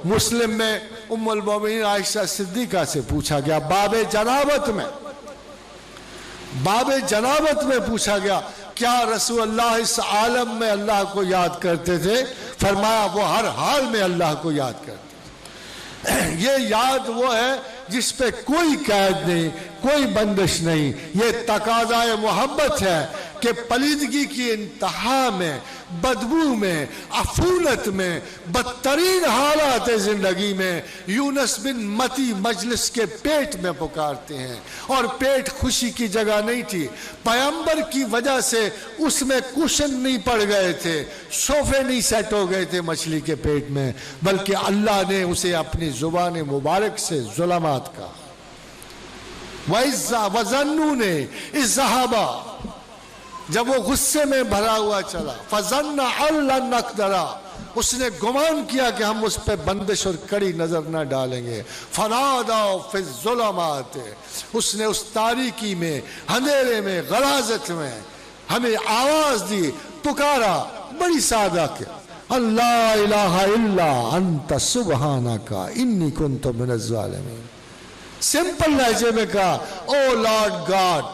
مسلم میں ام المومنین عائشہ صدیقہ سے پوچھا گیا باب جنابت میں پوچھا گیا کیا رسول اللہ اس عالم میں اللہ کو یاد کرتے تھے؟ فرمایا وہ ہر حال میں اللہ کو یاد کرتے تھے۔ یہ یاد وہ ہے جس پہ کوئی قید نہیں، کوئی بندش نہیں، یہ تقاضائے محبت ہے کہ پلیدگی کی انتہا میں، بدبو میں، عفونت میں، بدترین حالات زندگی میں یونس بن متی مجلس کے پیٹ میں پکارتے ہیں، اور پیٹ خوشی کی جگہ نہیں تھی۔ پیغمبر کی وجہ سے اس میں کشن نہیں پڑ گئے تھے، صوفے نہیں سیٹ ہو گئے تھے مچھلی کے پیٹ میں، بلکہ اللہ نے اسے اپنی زبان مبارک سے ظلمات کا وَظَنُّونِ اِذْ ذَهَبَا، جب وہ غصے میں بھرا ہوا چلا، فَظَنَّ أَلَّا نَقْدَرَ، اس نے گمان کیا کہ ہم اس پہ بندش اور کڑی نظر نہ ڈالیں گے، فَنَادَوْا فِي الظُّلُمَاتِ، اس نے اس تاریکی میں، اندھیرے میں، غلاظت میں ہمیں آواز دی، پکارا، بڑی سادہ کیا، اللہ الہ الا انت سبحانک انی کنت من الظالمین، سمپل لہجے میں کہا oh Lord God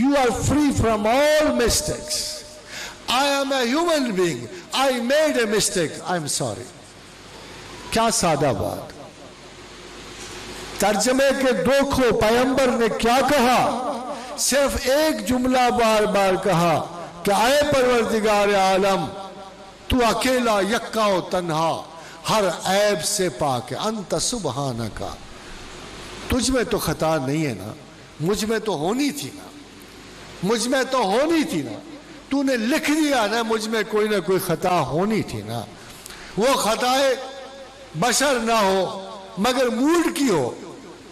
you are free from all mistakes, I am a human being, I made a mistake, I am sorry۔ کیا سادہ بات، ترجمے کے دو پیغمبر نے کیا کہا؟ صرف ایک جملہ بار بار کہا کہ اے پروردگار عالم، تو اکیلا یکا و تنہا، ہر عیب سے پاک ہے، انت سبحانک، تجھ میں تو خطا نہیں ہے نا، مجھ میں تو ہونی تھی نا، تو نے لکھ دیا نا مجھ میں کوئی نہ کوئی خطا ہونی تھی نا، وہ خطائے بشر نہ ہو مگر موڈ کی ہو،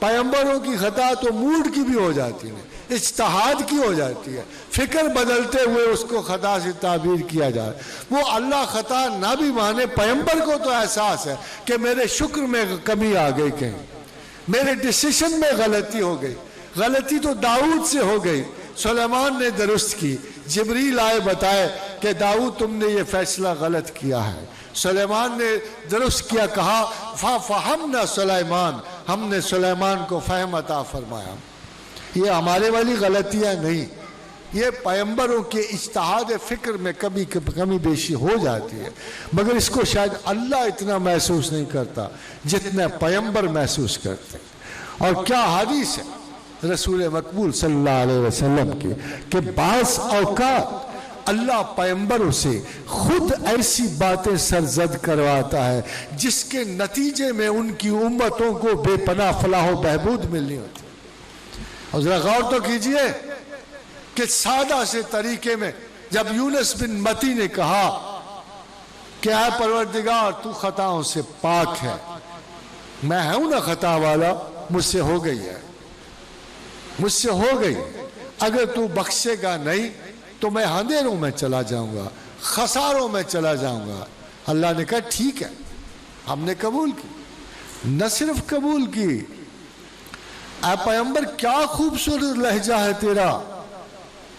پیغمبروں کی خطا تو موڈ کی بھی ہو جاتی ہے، اجتہاد کی ہو جاتی ہے، فکر بدلتے ہوئے اس کو خطا سے تعبیر کیا جائے، وہ اللہ خطا نہ بھی مانے، پیغمبر کو تو احساس ہے کہ میرے شکر میں کمی آ گئی، کہیں میرے ڈیسیشن میں غلطی ہو گئی، غلطی تو داؤد سے ہو گئی، سلیمان نے درست کی، جبریل آئے بتائے کہ داؤد تم نے یہ فیصلہ غلط کیا ہے، سلیمان نے درست کیا، کہا فَفَحَمْنَا سلیمان، ہم نے سلیمان کو فہم عطا فرمایا۔ یہ ہمارے والی غلطیاں نہیں، یہ پیغمبروں کے اجتہاد فکر میں کبھی کمی بیشی ہو جاتی ہے، مگر اس کو شاید اللہ اتنا محسوس نہیں کرتا جتنا پیغمبر محسوس کرتے ہیں۔ اور کیا حدیث ہے رسول مقبول صلی اللہ علیہ وسلم کی کہ بعض اوقات اللہ پیغمبروں سے خود ایسی باتیں سرزد کرواتا ہے جس کے نتیجے میں ان کی امتوں کو بے پناہ فلاح و بہبود ملنی ہوتی ہے۔ اور ذرا غور تو کیجئے کہ سادہ سے طریقے میں جب یونس بن متی نے کہا کہ اے پروردگار تو خطاؤں سے پاک ہے، میں ہوں نا خطا والا، مجھ سے ہو گئی، اگر تو بخشے گا نہیں تو میں اندھیروں میں چلا جاؤں گا، خساروں میں چلا جاؤں گا۔ اللہ نے کہا ٹھیک ہے، ہم نے قبول کی، نہ صرف قبول کی، اے پیغمبر کیا خوبصورت لہجہ ہے تیرا،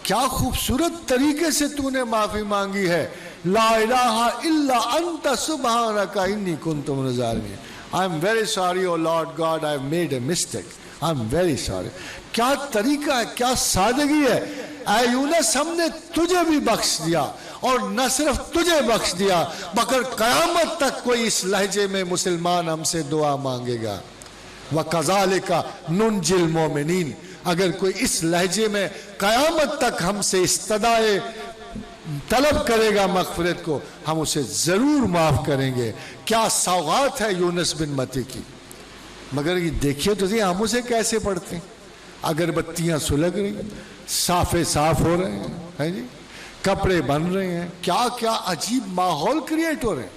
کیا خوبصورت طریقے سے تو نے معافی مانگی ہے، لا الہ الا انت سبحانک انی کنت من الظالمین، I am very sorry oh Lord God, I have made a mistake, I am very sorry۔ کیا طریقہ ہے، کیا سادگی ہے، اے یونس ہم نے تجھے بھی بخش دیا، اور نہ صرف تجھے بخش دیا مگر قیامت تک کوئی اس لہجے میں مسلمان ہم سے دعا مانگے گا، وَكَذَلِكَ نُنْجِ الْمُؤْمِنِينَ، اگر کوئی اس لہجے میں قیامت تک ہم سے استدعائے طلب کرے گا مغفرت کو، ہم اسے ضرور معاف کریں گے۔ کیا سوغات ہے یونس بن متی کی، مگر یہ دیکھیے تو صحیح ہم اسے کیسے پڑھتے ہیں، اگربتیاں سلگ رہی ہیں، صافے صاف ہو رہے ہیں جی، کپڑے بن رہے ہیں، کیا کیا عجیب ماحول کریٹ ہو رہے ہیں،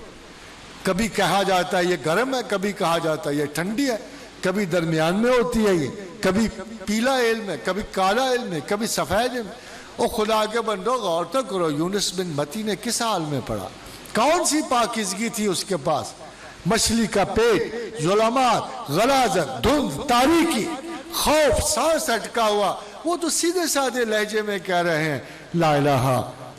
کبھی کہا جاتا ہے یہ گرم ہے، کبھی کہا جاتا ہے یہ ٹھنڈی ہے، کبھی درمیان میں ہوتی ہے، یہ کبھی پیلا علم ہے، کبھی کالا علم ہے، کبھی سفید علم۔ او خدا کے بندو غور تو کرو، یونس بن متی نے کس حال میں پڑھا، کون سی پاکیزگی تھی اس کے پاس، مچھلی کا پیٹ، ظلمات، غلاظت، دھند، تاریکی، خوف، سانس اٹکا ہوا، وہ تو سیدھے سادھے لہجے میں کہہ رہے ہیں لا الہ